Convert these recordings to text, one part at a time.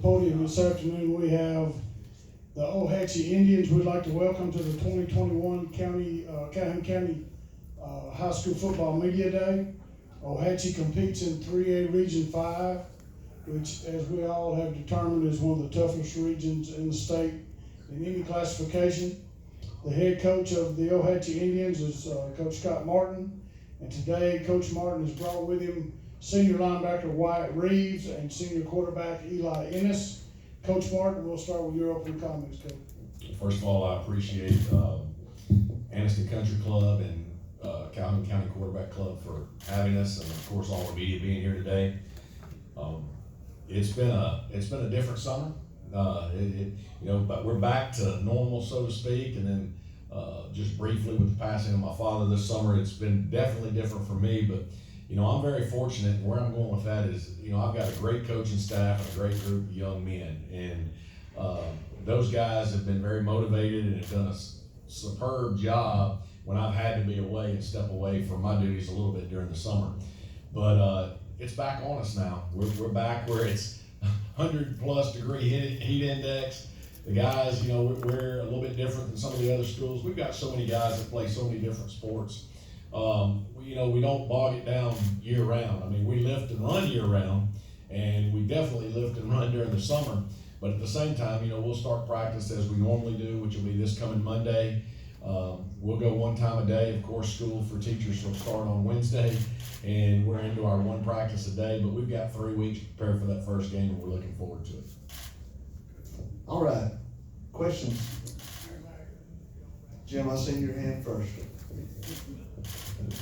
Podium this afternoon, we have the Ohatchee Indians. We'd like to welcome to the 2021 Calhoun County High School Football Media Day. Ohatchee competes in 3A Region 5, which, as we all have determined, is one of the toughest regions in the state in any classification. The head coach of the Ohatchee Indians is Coach Scott Martin, and today Coach Martin has brought with him senior linebacker Wyatt Reeves and senior quarterback Eli Ennis. Coach Martin, we'll start with your opening comments, Coach. First of all, I appreciate Anniston Country Club and Calhoun County Quarterback Club for having us, and of course all the media being here today. It's been a different summer. But we're back to normal, so to speak. And then just briefly with the passing of my father this summer, it's been definitely different for me. But I'm very fortunate, and where I'm going with that is, I've got a great coaching staff and a great group of young men, and those guys have been very motivated and have done a superb job when I've had to be away and step away from my duties a little bit during the summer. But it's back on us now. We're back where it's 100+ degree heat index. The guys, we're a little bit different than some of the other schools. We've got so many guys that play so many different sports. We don't bog it down year round. I mean, we lift and run year round, and we definitely lift and run during the summer. But at the same time, we'll start practice as we normally do, which will be this coming Monday. We'll go one time a day. Of course, school for teachers will start on Wednesday, and we're into our one practice a day. But we've got 3 weeks to prepare for that first game, and we're looking forward to it. All right. Questions? Jim, I see your hand first.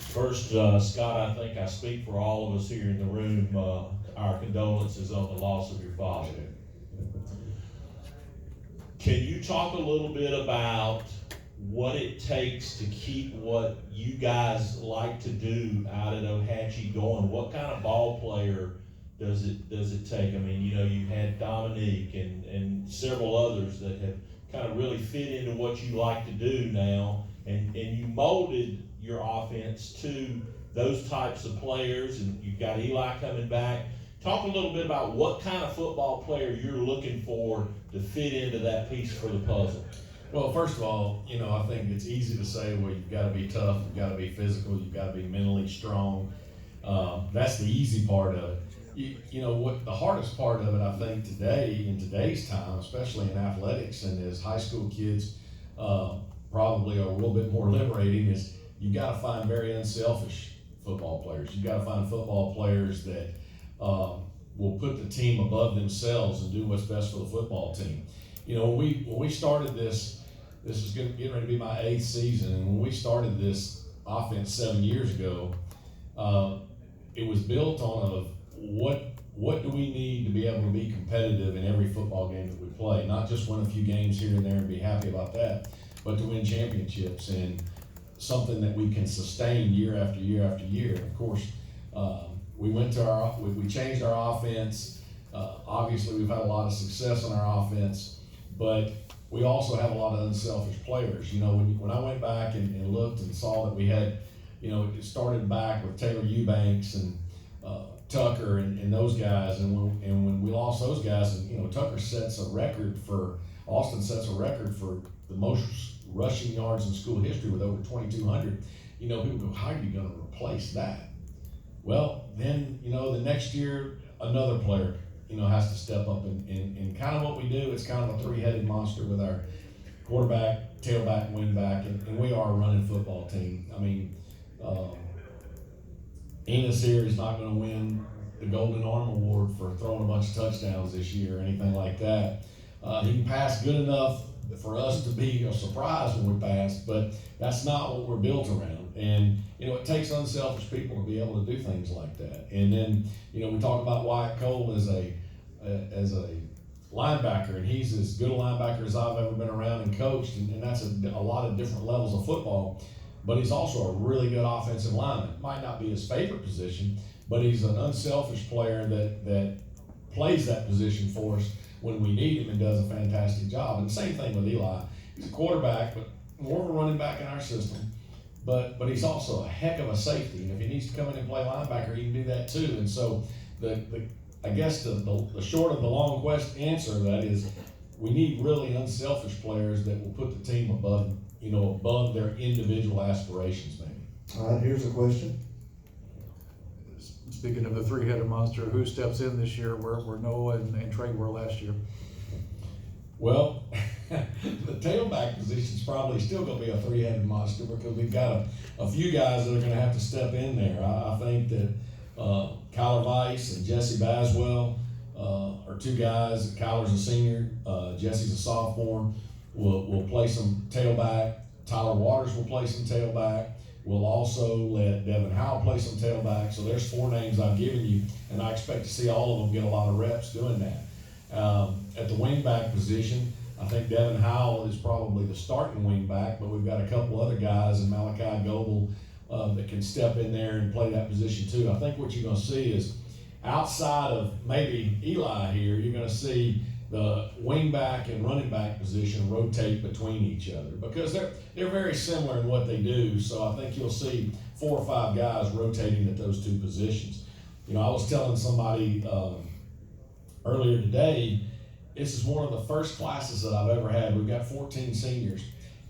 First, Scott, I think I speak for all of us here in the room. Our condolences on the loss of your father. Can you talk a little bit about what it takes to keep what you guys like to do out at Ohatchee going? What kind of ball player does it take? I mean, you had Dominique and several others that have kind of really fit into what you like to do now, and you molded your offense to those types of players, and you've got Eli coming back. Talk a little bit about what kind of football player you're looking for to fit into that piece for the puzzle. Well, first of all, I think it's easy to say, well, you've got to be tough, you've got to be physical, you've got to be mentally strong. That's the easy part of it. What the hardest part of it, I think, today, in today's time, especially in athletics, and as high school kids probably are a little bit more liberating, is you got to find very unselfish football players. You got to find football players that will put the team above themselves and do what's best for the football team. When we started this is getting ready to be my 8th season, and when we started this offense 7 years ago, it was built on what do we need to be able to be competitive in every football game that we play, not just win a few games here and there and be happy about that, but to win championships and something that we can sustain year after year after year. And of course, we changed our offense. Obviously, we've had a lot of success on our offense, but we also have a lot of unselfish players. When I went back and looked and saw that we had, it started back with Taylor Eubanks and Tucker and those guys, and when we lost those guys, and Tucker Austin sets a record for the most rushing yards in school history with over 2,200. People go, how are you going to replace that? Well, then, the next year, another player, has to step up and kind of what we do. It's kind of a three-headed monster with our quarterback, tailback, and wingback, and we are a running football team. I mean, Enos here is not going to win the Golden Arm Award for throwing a bunch of touchdowns this year or anything like that. He can pass good enough for us to be a surprise when we pass, but that's not what we're built around. And, it takes unselfish people to be able to do things like that. And then, we talk about Wyatt Cole as a linebacker, and he's as good a linebacker as I've ever been around and coached, and that's a lot of different levels of football. But he's also a really good offensive lineman. Might not be his favorite position, but he's an unselfish player that plays that position for us when we need him and does a fantastic job. And the same thing with Eli. He's a quarterback, but more of a running back in our system. But he's also a heck of a safety. And if he needs to come in and play linebacker, he can do that too. And so the I guess the short of the long answer to that is, we need really unselfish players that will put the team above, above their individual aspirations, maybe. All right, here's a question. Speaking of the three-headed monster, who steps in this year where Noah and Trey were last year? Well, the tailback position's probably still gonna be a three-headed monster, because we've got a few guys that are gonna have to step in there. I think that Kyler Weiss and Jesse Baswell are two guys. Kyler's a senior, Jesse's a sophomore. Will play some tailback. Tyler Waters will play some tailback. We'll also let Devin Howell play some tailback. So there's 4 names I've given you, and I expect to see all of them get a lot of reps doing that. At the wingback position, I think Devin Howell is probably the starting wingback, but we've got a couple other guys in Malachi Goebel that can step in there and play that position too. I think what you're gonna see is, outside of maybe Eli here, you're gonna see the wingback and running back position rotate between each other, because they're very similar in what they do. So I think you'll see 4 or 5 guys rotating at those 2 positions. I was telling somebody earlier today, this is one of the first classes that I've ever had. We've got 14 seniors,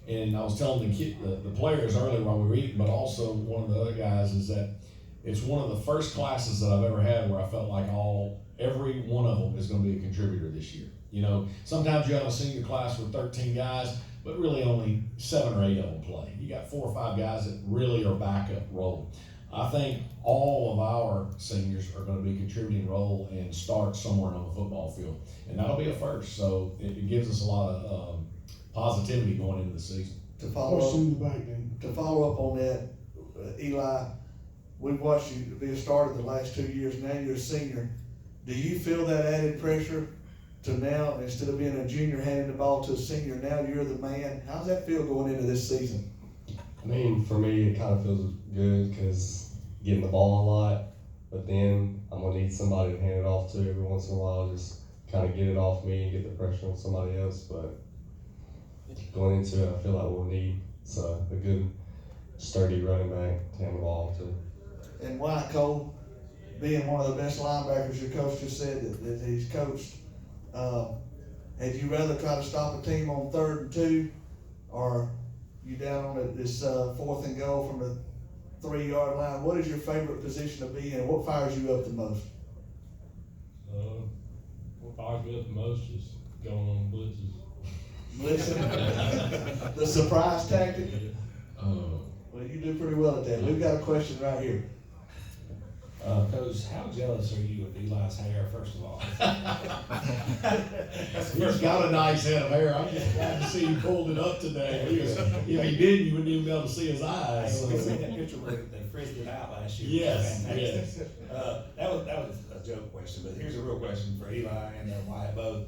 and I was telling the players earlier while we were eating, but also one of the other guys, is that it's one of the first classes that I've ever had where I felt like every one of them is going to be a contributor this year. Sometimes you have a senior class with 13 guys, but really only 7 or 8 of them play. You got 4 or 5 guys that really are backup role. I think all of our seniors are going to be contributing role and start somewhere on the football field, and that'll be a first. So it gives us a lot of positivity going into the season. To follow Question in the back, then. To follow up on that, Eli, we've watched you be a starter the last 2 years. Now you're a senior. Do you feel that added pressure to now, instead of being a junior handing the ball to a senior, now you're the man? How's that feel going into this season? I mean, for me, it kind of feels good because getting the ball a lot, but then I'm going to need somebody to hand it off to every once in a while, just kind of get it off me and get the pressure on somebody else. But going into it, I feel like we'll need a good, sturdy running back to hand the ball off to. And why, Cole, being one of the best linebackers your coach just said that he's coached, had you rather try to stop a team on 3rd and 2, or you down on this 4th and goal from the 3-yard line? What is your favorite position to be in? What fires you up the most? What fires me up the most is going on blitzes. Blitzing? The surprise tactic? Well, you do pretty well at that. We've got a question right here. Coach, how jealous are you of Eli's hair, first of all? He's got a nice head of hair. I'm just glad to see he pulled it up today. If he didn't, you wouldn't even be able to see his eyes. We seen that picture where they frizzed it out last year. Yes, Fantastic. That was a joke question, but here's a real question for Eli and Wyatt both.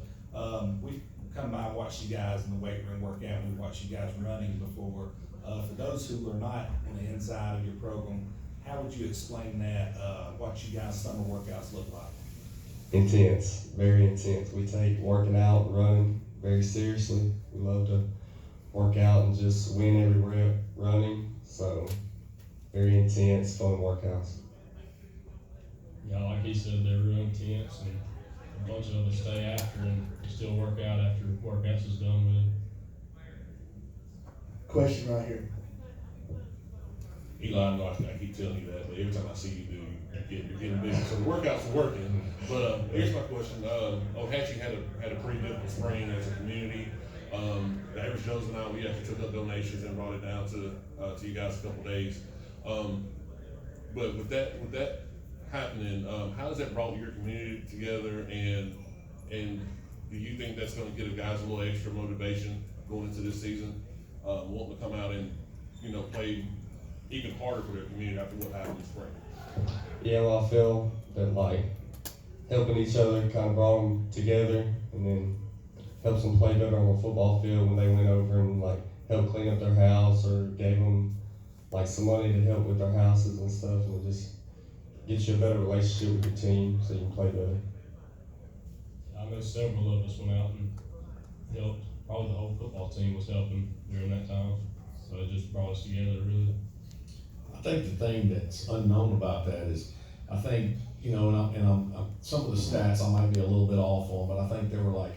We've come by and watched you guys in the weight room work out, and we've watched you guys running before. For those who are not on the inside of your program, how would you explain that, what you guys' summer workouts look like? Intense, very intense. We take working out and running very seriously. We love to work out and just win every rep running. So very intense, fun workouts. Yeah, like he said, they're real intense, and a bunch of us stay after and still work out after workouts is done with. Question right here. Eli, I know I keep telling you that, but every time I see you do, you're getting bigger. So the workouts are working. But here's my question. Ohatchee had a pretty difficult spring as a community. The average Joe's and I, we actually took up donations and brought it down to you guys a couple days. But with that happening, how has that brought your community together, and do you think that's going to give the guys a little extra motivation going into this season, wanting to come out and play even harder for their community after what happened in spring? Yeah, well, I feel that helping each other kind of brought them together, and then helps them play better on the football field when they went over and helped clean up their house or gave them some money to help with their houses and stuff, and it just gets you a better relationship with your team so you can play better. I know several of us went out and helped. Probably the whole football team was helping during that time, so it just brought us together, really. I think the thing that's unknown about that is, I think some of the stats I might be a little bit off on, but I think there were like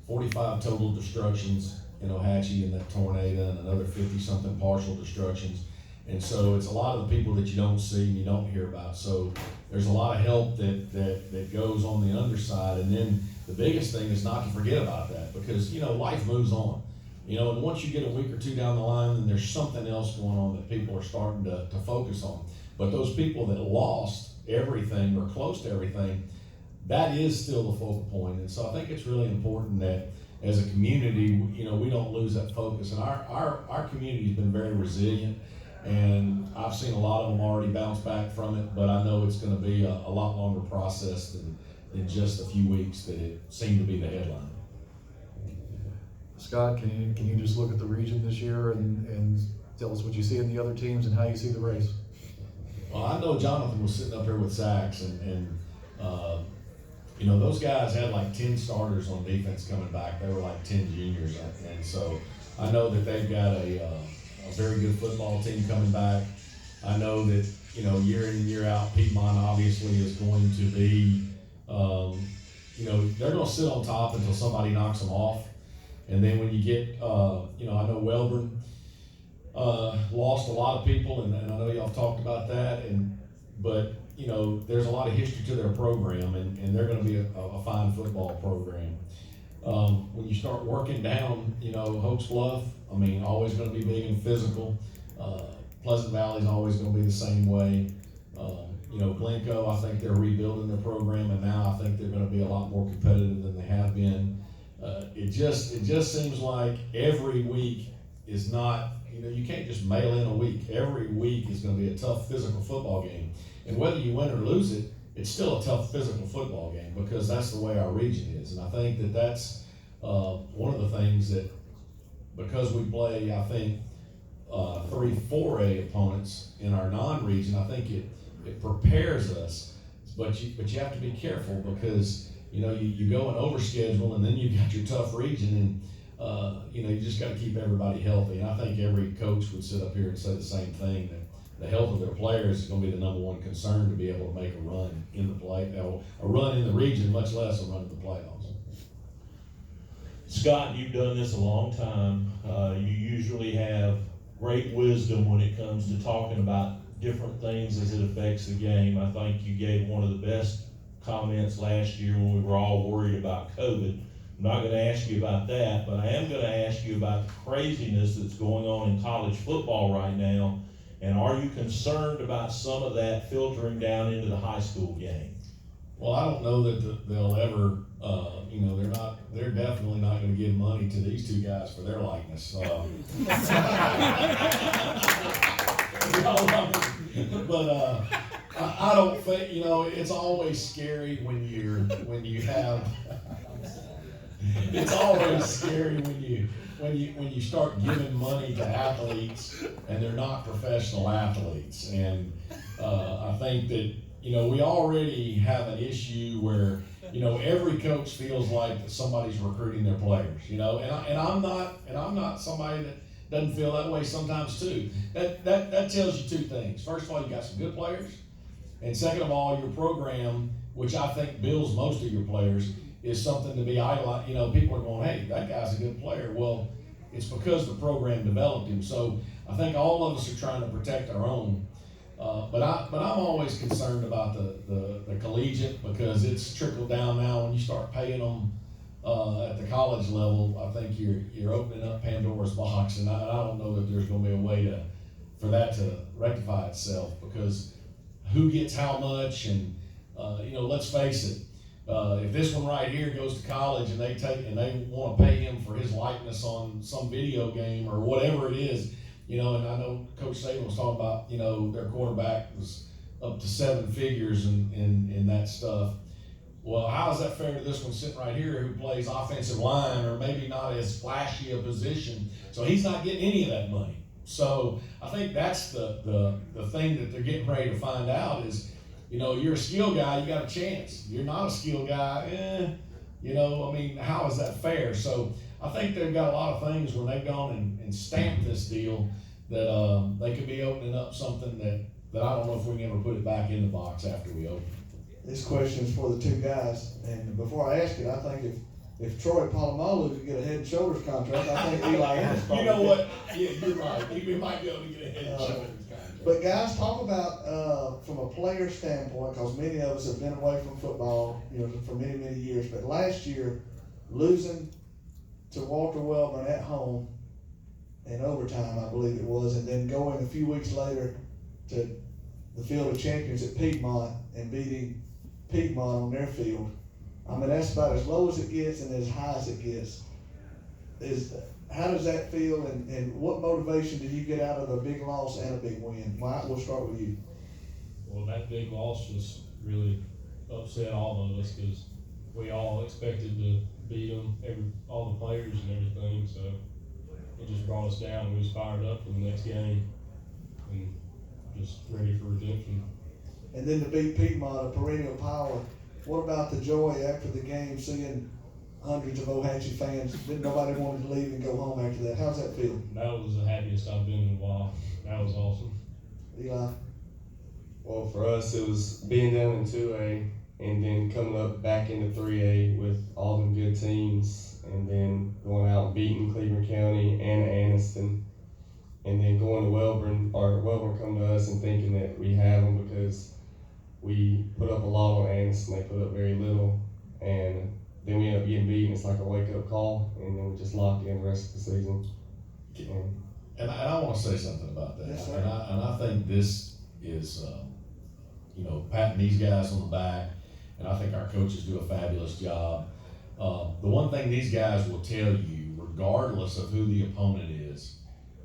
45 total destructions in Ohatchee in that tornado and another 50-something partial destructions. And so it's a lot of the people that you don't see and you don't hear about. So there's a lot of help that goes on the underside. And then the biggest thing is not to forget about that, because, life moves on. And once you get a week or two down the line, then there's something else going on that people are starting to focus on. But those people that lost everything or close to everything, that is still the focal point. And so I think it's really important that as a community, we don't lose that focus. And our community has been very resilient, and I've seen a lot of them already bounce back from it, but I know it's going to be a lot longer process than just a few weeks that it seemed to be the headline. Scott, can you just look at the region this year and tell us what you see in the other teams and how you see the race? Well, I know Jonathan was sitting up here with Sachs, and those guys had like 10 starters on defense coming back. They were like 10 juniors, and so I know that they've got a very good football team coming back. I know that year in and year out, Piedmont obviously is going to be, they're going to sit on top until somebody knocks them off, and then when you get, I know Welborn lost a lot of people, and I know y'all talked about that, but there's a lot of history to their program, and they're going to be a fine football program. When you start working down, Hoax Bluff, always going to be big and physical. Pleasant Valley's always going to be the same way. Glencoe, I think they're rebuilding their program, and now I think they're going to be a lot more competitive than they have been. It just seems like every week is not, you can't just mail in a week. Every week is going to be a tough physical football game. And whether you win or lose it, it's still a tough physical football game, because that's the way our region is. And I think that that's one of the things that, because we play, I think, 3 4A opponents in our non-region, I think it prepares us. But you have to be careful, because you go and overschedule, and then you've got your tough region, and you just got to keep everybody healthy. And I think every coach would sit up here and say the same thing, that the health of their players is going to be the number one concern to be able to make a run in a run in the region, much less a run in the playoffs. Scott, you've done this a long time. You usually have great wisdom when it comes to talking about different things as it affects the game. I think you gave one of the best comments last year when we were all worried about COVID. I'm not going to ask you about that, but I am going to ask you about the craziness that's going on in college football right now. And are you concerned about some of that filtering down into the high school game? Well, I don't know that they'll ever, they're definitely not going to give money to these two guys for their likeness. But I don't think, it's always scary when you have, it's always scary when you start giving money to athletes and they're not professional athletes. And I think that, we already have an issue where, every coach feels like that somebody's recruiting their players, and I'm not somebody that doesn't feel that way sometimes too. That tells you two things. First of all, you got some good players, and second of all, your program, which I think builds most of your players, is something to be idolized. People are going, hey, that guy's a good player. Well, it's because the program developed him. So I think all of us are trying to protect our own. But I'm always concerned about the collegiate, because it's trickled down now. When you start paying them at the college level, I think you're opening up Pandora's box, and I don't know that there's going to be a way for that to rectify itself, because who gets how much, and let's face it. If this one right here goes to college and they want to pay him for his likeness on some video game or whatever it is, and I know Coach Saban was talking about, their quarterback was up to 7 figures in that stuff. Well, how is that fair to this one sitting right here who plays offensive line, or maybe not as flashy a position? So he's not getting any of that money. So I think that's the thing that they're getting ready to find out is, you're a skill guy, you got a chance. You're not a skill guy, how is that fair? So I think they've got a lot of things when they've gone and stamped this deal that they could be opening up something that I don't know if we can ever put it back in the box after we open it. this question is for the two guys, and before I ask it, I think if Troy Polamalu could get a Head and Shoulders contract, I think Eli Anderson probably You know could. what? Yeah, you're right. We might be able to get a head and shoulders contract. But guys, talk about from a player standpoint, because many of us have been away from football, for many, many years. But last year, losing to Walter Wellborn at home in overtime, I believe it was, and then going a few weeks later to the Field of Champions at Piedmont and beating Piedmont on their field. I mean, that's about as low as it gets and as high as it gets. How does that feel, and what motivation do you get out of a big loss and a big win? We'll start with you. Well, that big loss just really upset all of us because we all expected to beat them, all the players and everything. So it just brought us down. We was fired up for the next game and just ready for redemption. And then to beat Piedmont, a perennial power. What about the joy after the game, seeing hundreds of Ohatchee fans? Didn't nobody wanted to leave and go home after that? How's that feel? That was the happiest I've been in a while. That was awesome. Eli? Well, for us, it was being down in 2A and then coming up back into 3A with all them good teams, and then going out and beating Cleveland County and Anniston, and then going to Wellborn come to us and thinking that we have them because we put up a lot on Anniston. They put up very little, and then we end up getting beaten. It's like a wake-up call, and then we just locked in the rest of the season. And I want to say something about that. Yes, sir. And I think this is, patting these guys on the back, and I think our coaches do a fabulous job. The one thing these guys will tell you, regardless of who the opponent is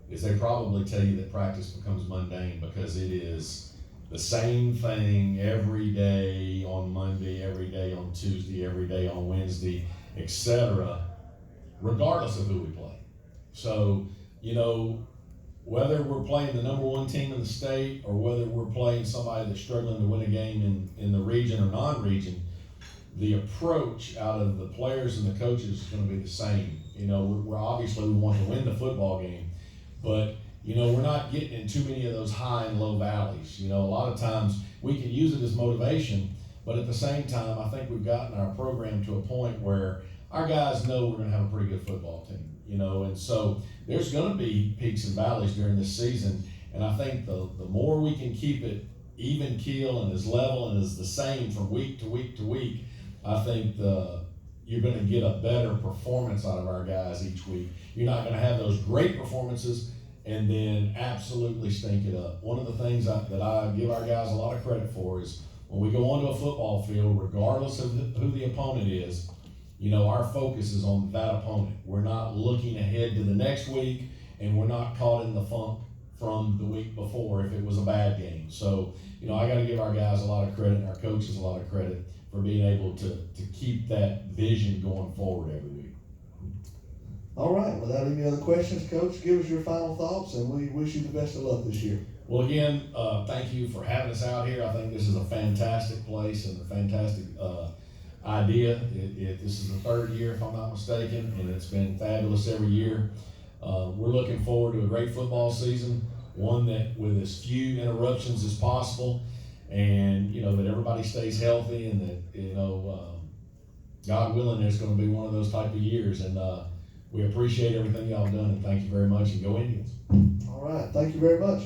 they probably tell you that practice becomes mundane because it is the same thing every day on Monday, every day on Tuesday, every day on Wednesday, etc., regardless of who we play. So, whether we're playing the number one team in the state or whether we're playing somebody that's struggling to win a game in the region or non-region, the approach out of the players and the coaches is going to be the same. We're obviously we want to win the football game, but we're not getting in too many of those high and low valleys. A lot of times we can use it as motivation, but at the same time, I think we've gotten our program to a point where our guys know we're going to have a pretty good football team. And so there's going to be peaks and valleys during this season, and I think the more we can keep it even keel and as level and as the same from week to week to week, I think you're going to get a better performance out of our guys each week. You're not going to have those great performances and then absolutely stink it up. One of the things that I give our guys a lot of credit for is when we go onto a football field, regardless of who the opponent is, our focus is on that opponent. We're not looking ahead to the next week, and we're not caught in the funk from the week before if it was a bad game. So, I got to give our guys a lot of credit and our coaches a lot of credit for being able to keep that vision going forward every week. All right, without any other questions, Coach, give us your final thoughts, and we wish you the best of luck this year. Well, again, thank you for having us out here. I think this is a fantastic place and a fantastic idea. This is the third year, if I'm not mistaken, and it's been fabulous every year. We're looking forward to a great football season, one that with as few interruptions as possible, and that everybody stays healthy, and that God willing, it's going to be one of those type of years. And we appreciate everything y'all done, and thank you very much. And go Indians! All right, thank you very much.